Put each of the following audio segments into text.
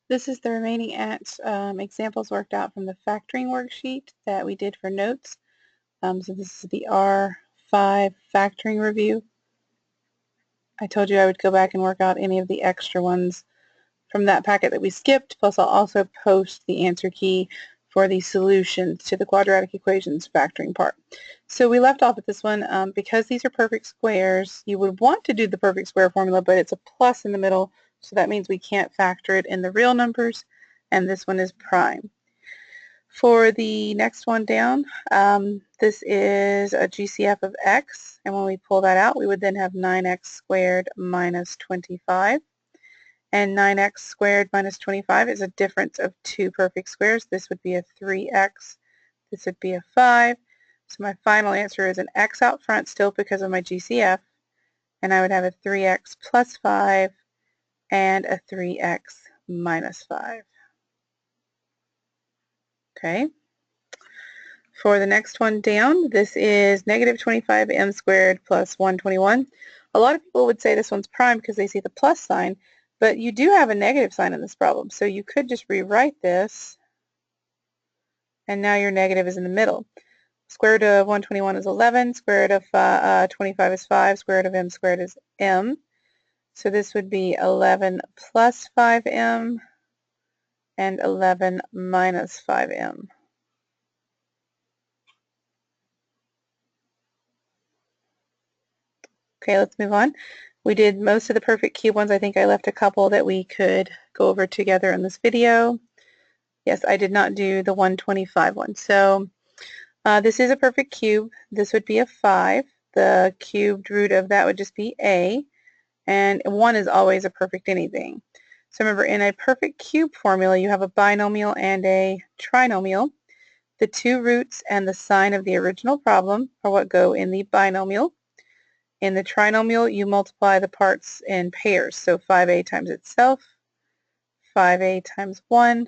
This is the remaining examples worked out from the factoring worksheet that we did for notes. So this is the R5 factoring review. I told you I would go back and work out any of the extra ones from that packet that we skipped, plus I'll also post the answer key for the solutions to the quadratic equations factoring part. So we left off at this one. Because these are perfect squares, you would want to do the perfect square formula, but it's a plus in the middle, so that means we can't factor it in the real numbers, and this one is prime. For the next one down, this is a GCF of x, and when we pull that out, we would then have 9x squared minus 25. And 9x squared minus 25 is a difference of two perfect squares. This would be a 3x. This would be a 5. So my final answer is an x out front still because of my GCF. And I would have a 3x plus 5 and a 3x minus 5. Okay. For the next one down, this is negative 25m squared plus 121. A lot of people would say this one's prime because they see the plus sign, but you do have a negative sign in this problem, so you could just rewrite this, and now your negative is in the middle. Square root of 121 is 11, square root of 25 is 5, square root of m squared is m. So this would be 11 plus 5m and 11 minus 5m. Okay, let's move on. We did most of the perfect cube ones. I think I left a couple that we could go over together in this video. Yes, I did not do the 125 one. So this is a perfect cube. This would be a 5. The cubed root of that would just be a. And 1 is always a perfect anything. So remember, in a perfect cube formula, you have a binomial and a trinomial. The two roots and the sign of the original problem are what go in the binomial. In the trinomial, you multiply the parts in pairs. So 5a times itself, 5a times 1,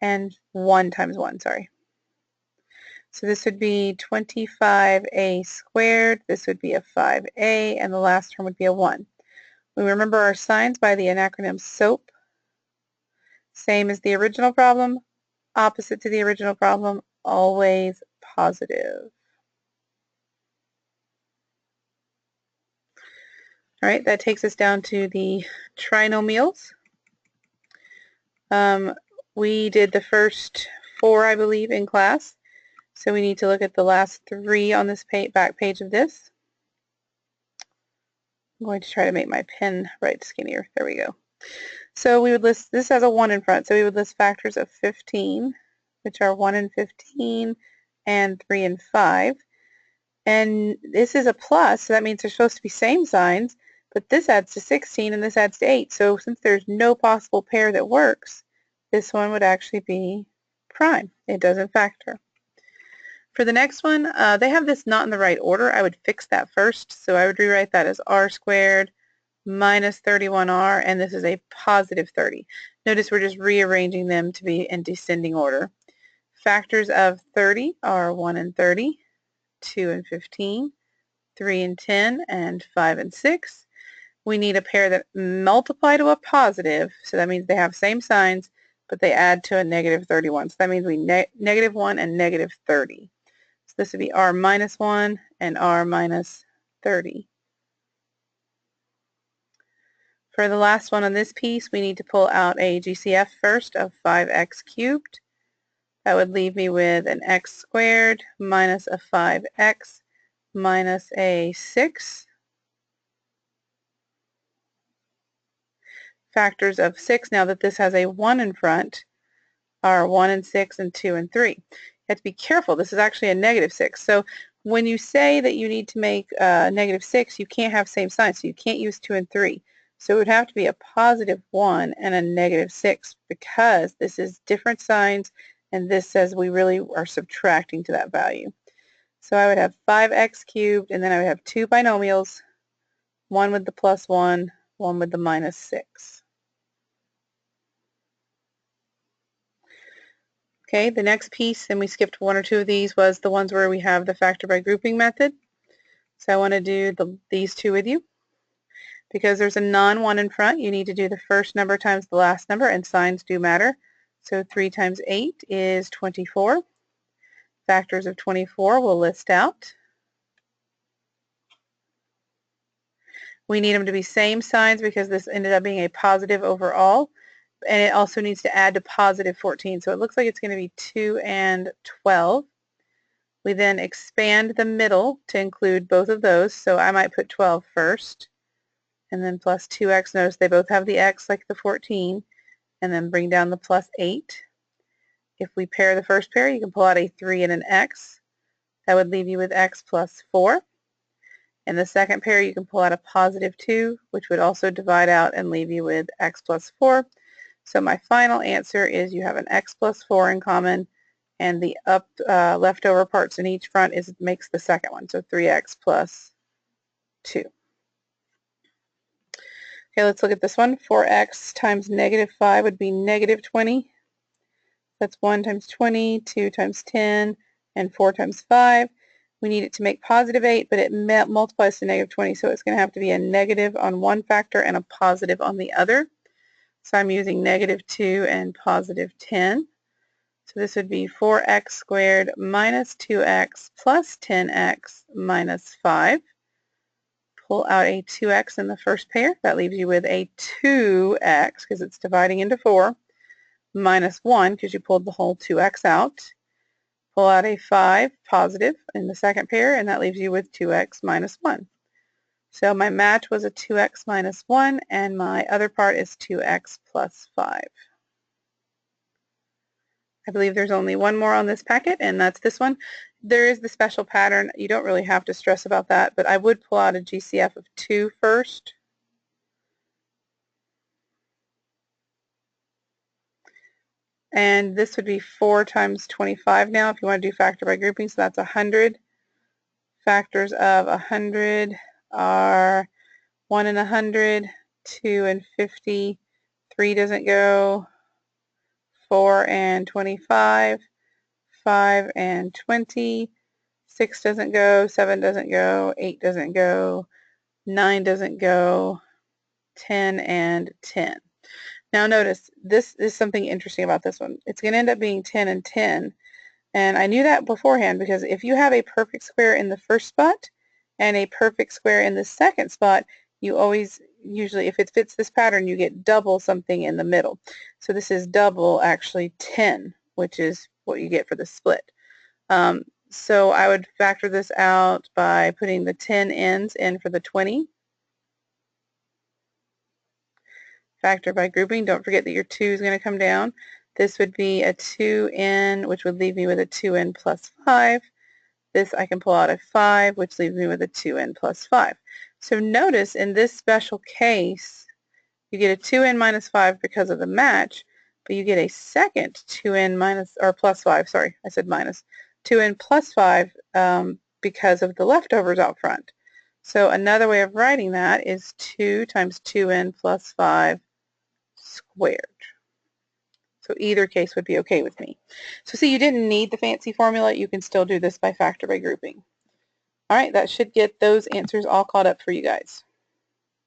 and 1 times 1, sorry. So this would be 25a squared, this would be a 5a, and the last term would be a 1. We remember our signs by the acronym SOAP. Same as the original problem, opposite to the original problem, always positive. All right, that takes us down to the trinomials. We did the first 4, I believe, in class. So we need to look at the last 3 on this back page of this. I'm going to try to make my pen right skinnier. There we go. So we would list, this has a 1 in front, so we would list factors of 15, which are 1 and 15, and 3 and 5. And this is a plus, so that means they're supposed to be same signs, but this adds to 16 and this adds to 8. So since there's no possible pair that works, this one would actually be prime. It doesn't factor. For the next one, they have this not in the right order. I would fix that first. So I would rewrite that as r squared minus 31r, and this is a positive 30. Notice we're just rearranging them to be in descending order. Factors of 30 are 1 and 30, 2 and 15, 3 and 10, and 5 and 6. We need a pair that multiply to a positive, so that means they have same signs, but they add to a negative 31. So that means we negative 1 and negative 30. So this would be r minus 1 and r minus 30. For the last one on this piece, we need to pull out a GCF first of 5x cubed. That would leave me with an x squared minus a 5x minus a 6. Factors of 6, now that this has a 1 in front, are 1 and 6 and 2 and 3. You have to be careful. This is actually a negative 6. So when you say that you need to make negative 6, you can't have same signs. So you can't use 2 and 3. So it would have to be a positive 1 and a negative 6 because this is different signs and this says we really are subtracting to that value. So I would have 5x cubed and then I would have 2 binomials, one with the plus 1, one with the minus 6. Okay, the next piece, and we skipped 1 or 2 of these, was the ones where we have the factor by grouping method. So I want to do these 2 with you Because there's a non-1 in front, you need to do the first number times the last number, and signs do matter. So 3 times 8 is 24. Factors of 24 we'll list out. We need them to be same signs because this ended up being a positive overall, and it also needs to add to positive 14. So it looks like it's going to be 2 and 12. We then expand the middle to include both of those, so I might put 12 first, and then plus 2x. Notice they both have the x like the 14, and then bring down the plus 8. If we pair the first pair, you can pull out a 3 and an x. That would leave you with x plus 4. In the second pair, you can pull out a positive 2, which would also divide out and leave you with x plus 4. So my final answer is you have an x plus 4 in common, and the leftover parts in each front makes the second one, so 3x plus 2. Okay, let's look at this one. 4x times negative 5 would be negative 20. That's 1 times 20, 2 times 10, and 4 times 5. We need it to make positive 8, but it multiplies to negative 20, so it's going to have to be a negative on one factor and a positive on the other. So I'm using negative 2 and positive 10. So this would be 4x squared minus 2x plus 10x minus 5. Pull out a 2x in the first pair. That leaves you with a 2x because it's dividing into 4, minus 1 because you pulled the whole 2x out. Pull out a 5 positive in the second pair, and that leaves you with 2x minus 1. So my match was a 2x minus 1, and my other part is 2x plus 5. I believe there's only one more on this packet, and that's this one. There is the special pattern. You don't really have to stress about that, but I would pull out a GCF of 2 first. And this would be 4 times 25 now if you want to do factor by grouping, so that's 100. Factors of 100 are 1 and 100, 2 and 50, 3 doesn't go, 4 and 25, 5 and 20, 6 doesn't go, 7 doesn't go, 8 doesn't go, 9 doesn't go, 10 and 10. Now notice, this is something interesting about this one. It's going to end up being 10 and 10, and I knew that beforehand because if you have a perfect square in the first spot and a perfect square in the second spot, you always, usually if it fits this pattern, you get double something in the middle. So this is double actually 10, which is what you get for the split. So I would factor this out by putting the 10 ends in for the 20. Factor by grouping. Don't forget that your 2 is going to come down. This would be a 2n, which would leave me with a 2n plus 5. This I can pull out a 5, which leaves me with a 2n plus 5. So notice in this special case, you get a 2n minus 5 because of the match, but you get a second 2n minus, or plus 5, sorry, I said minus, 2n plus 5 because of the leftovers out front. So another way of writing that is 2 times 2n plus 5 squared. So either case would be okay with me. So see, you didn't need the fancy formula. You can still do this by factor by grouping. All right, that should get those answers all caught up for you guys.